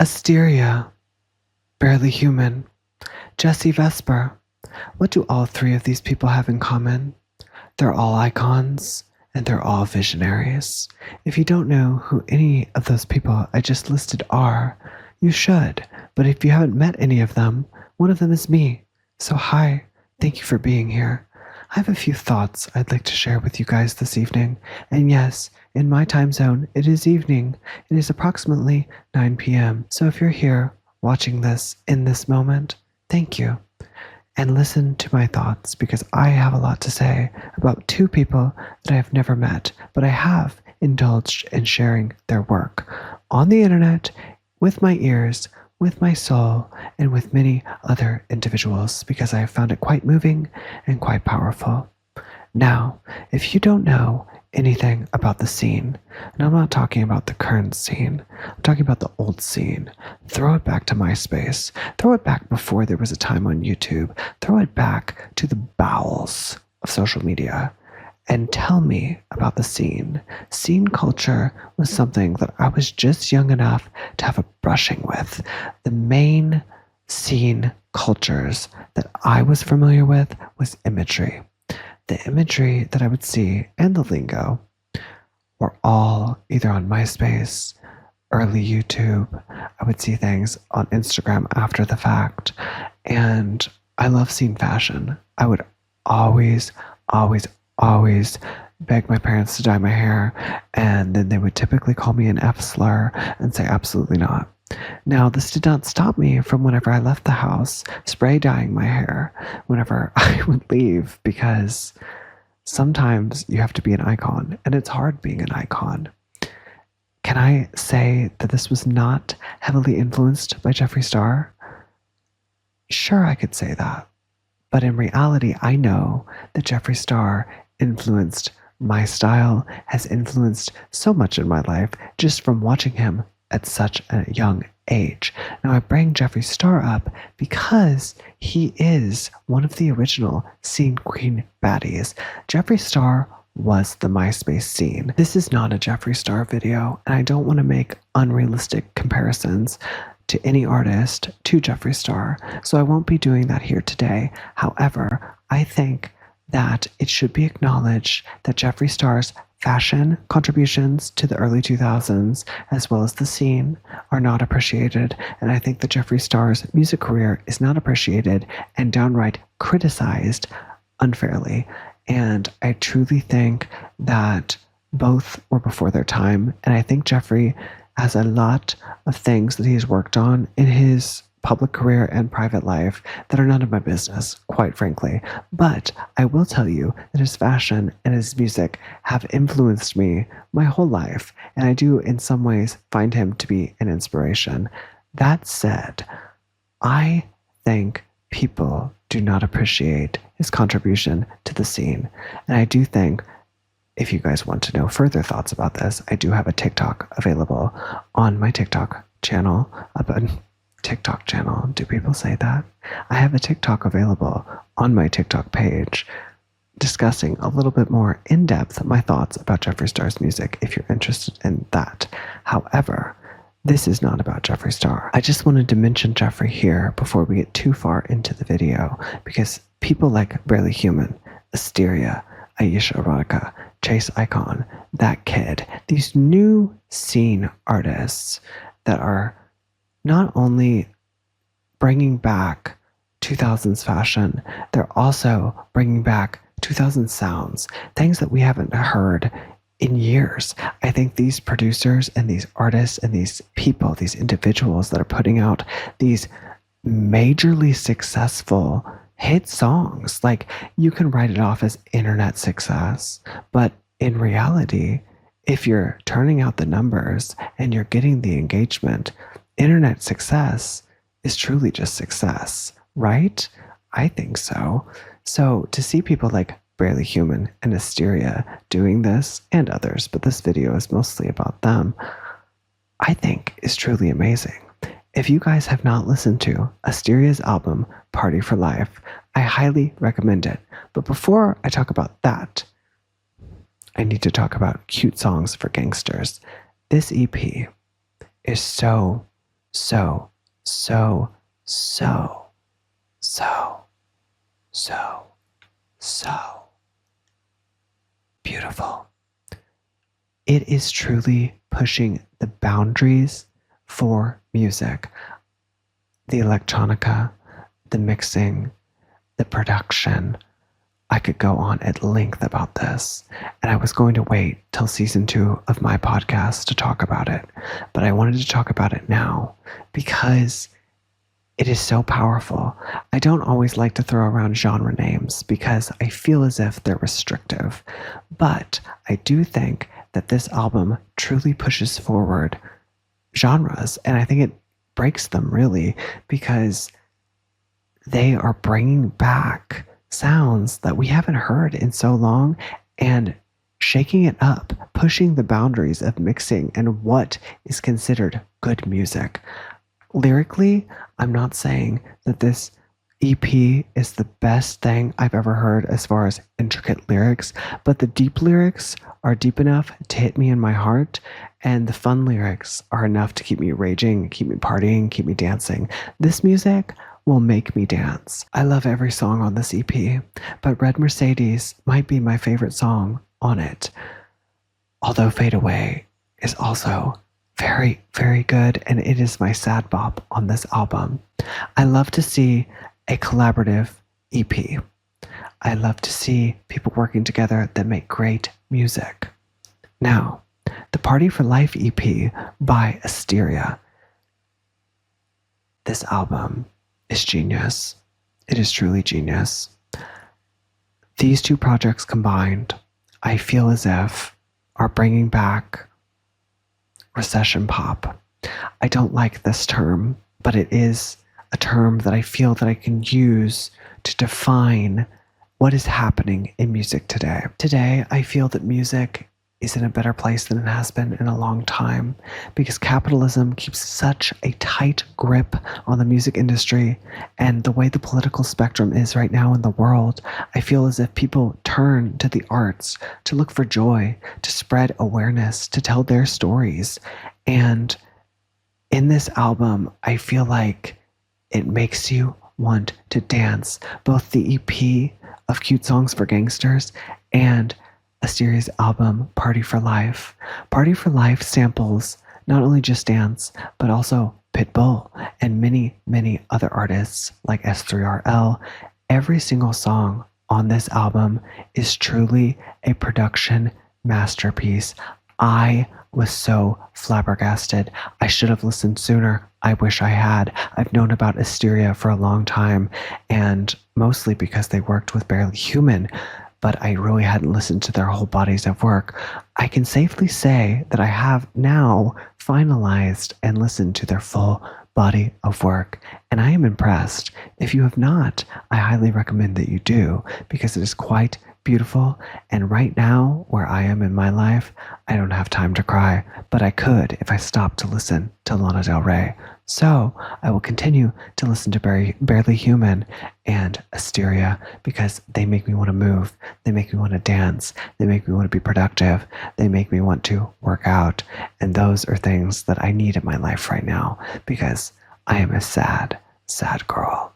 Asteria, barely human. Jesse Vesper. What do all three of these people have in common? They're all icons, and they're all visionaries. If you don't know who any of those people I just listed are, you should. But if you haven't met any of them, one of them is me. So hi, thank you for being here. I have a few thoughts I'd like to share with you guys this evening. And yes, in my time zone, it is evening. It is approximately 9 p.m. So if you're here watching this in this moment, thank you. And listen to my thoughts, because I have a lot to say about two people that I have never met, but I have indulged in sharing their work on the internet, with my ears, with my soul, and with many other individuals, because I have found it quite moving and quite powerful. Now, if you don't know anything about the scene, and I'm not talking about the current scene, I'm talking about the old scene, throw it back to MySpace, throw it back before there was a time on YouTube, throw it back to the bowels of social media, and tell me about the scene. Scene culture was something that I was just young enough to have a brushing with. The main scene cultures that I was familiar with was imagery. The imagery that I would see and the lingo were all either on MySpace, early YouTube. I would see things on Instagram after the fact. And I love seeing fashion. I would always beg my parents to dye my hair, and then they would typically call me an F slur and say absolutely not. Now, this did not stop me from, whenever I left the house, spray dyeing my hair whenever I would leave, because sometimes you have to be an icon, and it's hard being an icon. Can I say that this was not heavily influenced by Jeffree Star? Sure, I could say that. But in reality, I know that Jeffree Star influenced my style, has influenced so much in my life just from watching him at such a young age. Now, I bring Jeffree Star up because he is one of the original scene queen baddies. Jeffree Star was the MySpace scene. This is not a Jeffree Star video, and I don't want to make unrealistic comparisons to any artist to Jeffree Star, so I won't be doing that here today. However, I think that it should be acknowledged that Jeffree Star's fashion contributions to the early 2000s, as well as the scene, are not appreciated, and I think that Jeffree Star's music career is not appreciated and downright criticized unfairly. And I truly think that both were before their time, and I think Jeffree has a lot of things that he's worked on in his public career and private life that are none of my business, quite frankly. But I will tell you that his fashion and his music have influenced me my whole life, and I do in some ways find him to be an inspiration. That said, I think people do not appreciate his contribution to the scene, and I do think, if you guys want to know further thoughts about this, I do have a TikTok available on my TikTok channel. TikTok channel, do people say that? I have a TikTok available on my TikTok page discussing a little bit more in depth my thoughts about Jeffree Star's music, if you're interested in that. However, this is not about Jeffree Star. I just wanted to mention Jeffree here before we get too far into the video, because people like Barely Human, Asteria, Aisha Erotica, Chase Icon, That Kid, these new scene artists that are not only bringing back 2000s fashion, they're also bringing back 2000s sounds, things that we haven't heard in years. I think these producers and these artists and these people, these individuals that are putting out these majorly successful hit songs, like, you can write it off as internet success, but in reality, if you're turning out the numbers and you're getting the engagement, internet success is truly just success, right? I think so. So to see people like Barely Human and Asteria doing this, and others, but this video is mostly about them, I think is truly amazing. If you guys have not listened to Asteria's album, Party for Life, I highly recommend it. But before I talk about that, I need to talk about Cute Songs for Gangsters. This EP is so so, so, so, so, so, so beautiful. It is truly pushing the boundaries for music. The electronica, the mixing, the production. I could go on at length about this, and I was going to wait till season 2 of my podcast to talk about it, but I wanted to talk about it now because it is so powerful. I don't always like to throw around genre names because I feel as if they're restrictive, but I do think that this album truly pushes forward genres, and I think it breaks them really because they are bringing back sounds that we haven't heard in so long and shaking it up, pushing the boundaries of mixing and what is considered good music. Lyrically, I'm not saying that this EP is the best thing I've ever heard as far as intricate lyrics, but the deep lyrics are deep enough to hit me in my heart, and the fun lyrics are enough to keep me raging, keep me partying, keep me dancing. This music will make me dance. I love every song on this EP, but Red Mercedes might be my favorite song on it. Although Fade Away is also very, very good, and it is my sad bop on this album. I love to see a collaborative EP. I love to see people working together that make great music. Now, the Party for Life EP by Asteria. This album is genius. It is truly genius. These two projects combined, I feel as if, are bringing back recession pop. I don't like this term, but it is a term that I feel that I can use to define what is happening in music today. Today, I feel that music is in a better place than it has been in a long time because capitalism keeps such a tight grip on the music industry, and the way the political spectrum is right now in the world, I feel as if people turn to the arts to look for joy, to spread awareness, to tell their stories. And in this album, I feel like it makes you want to dance. Both the EP of Cute Songs for Gangsters and Asteria's album, Party for Life. Party for Life samples not only Just Dance, but also Pitbull and many, many other artists like S3RL. Every single song on this album is truly a production masterpiece. I was so flabbergasted. I should have listened sooner. I wish I had. I've known about Asteria for a long time, and mostly because they worked with Barely Human, but I really hadn't listened to their whole bodies of work. I can safely say that I have now finalized and listened to their full body of work, and I am impressed. If you have not, I highly recommend that you do, because it is quite beautiful, and right now, where I am in my life, I don't have time to cry, but I could if I stopped to listen to Lana Del Rey. So I will continue to listen to Barely Human and Asteria because they make me want to move. They make me want to dance. They make me want to be productive. They make me want to work out. And those are things that I need in my life right now because I am a sad, sad girl.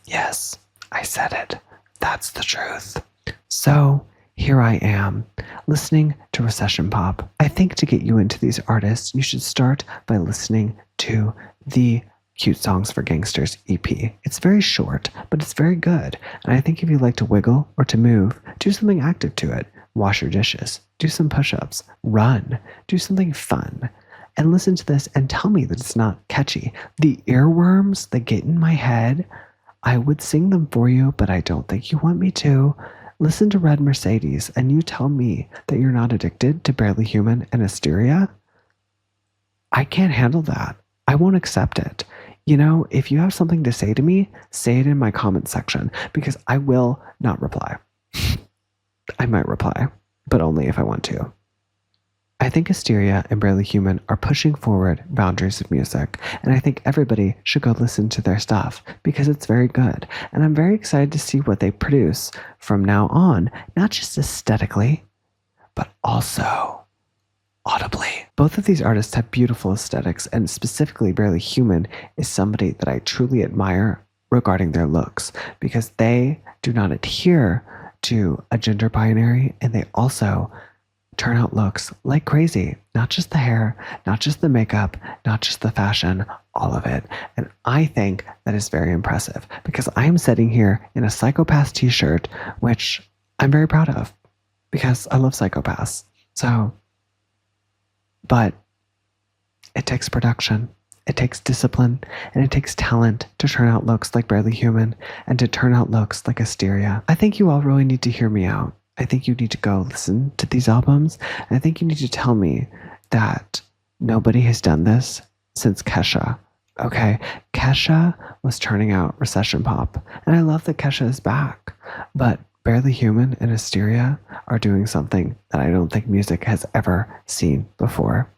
Yes, I said it. That's the truth. So here I am, listening to recession pop. I think to get you into these artists, you should start by listening to the Cute Songs for Gangsters EP. It's very short, but it's very good. And I think if you like to wiggle or to move, do something active to it. Wash your dishes, do some push-ups, run, do something fun. And listen to this and tell me that it's not catchy. The earworms that get in my head, I would sing them for you, but I don't think you want me to. Listen to Red Mercedes and you tell me that you're not addicted to Barely Human and Asteria? I can't handle that. I won't accept it. You know, if you have something to say to me, say it in my comment section because I will not reply. I might reply, but only if I want to. I think Asteria and Barely Human are pushing forward boundaries of music, and I think everybody should go listen to their stuff because it's very good. And I'm very excited to see what they produce from now on, not just aesthetically, but also audibly. Both of these artists have beautiful aesthetics, and specifically Barely Human is somebody that I truly admire regarding their looks because they do not adhere to a gender binary, and they also turn out looks like crazy. Not just the hair, not just the makeup, not just the fashion, all of it. And I think that is very impressive because I am sitting here in a Psychopaths t-shirt, which I'm very proud of because I love Psychopaths. So, but it takes production, it takes discipline, and it takes talent to turn out looks like Barely Human and to turn out looks like Asteria. I think you all really need to hear me out. I think you need to go listen to these albums. And I think you need to tell me that nobody has done this since Kesha. Okay, Kesha was turning out Recession pop, and I love that Kesha is back. But Barely Human and Asteria are doing something that I don't think music has ever seen before.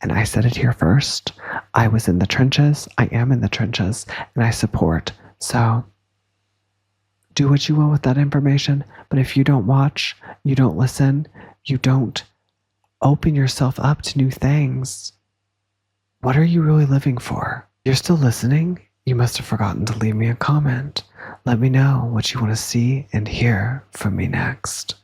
And I said it here first. I was in the trenches, I am in the trenches, and I support. So do what you will with that information, but if you don't watch, you don't listen, you don't open yourself up to new things, what are you really living for? You're still listening? You must have forgotten to leave me a comment. Let me know what you want to see and hear from me next.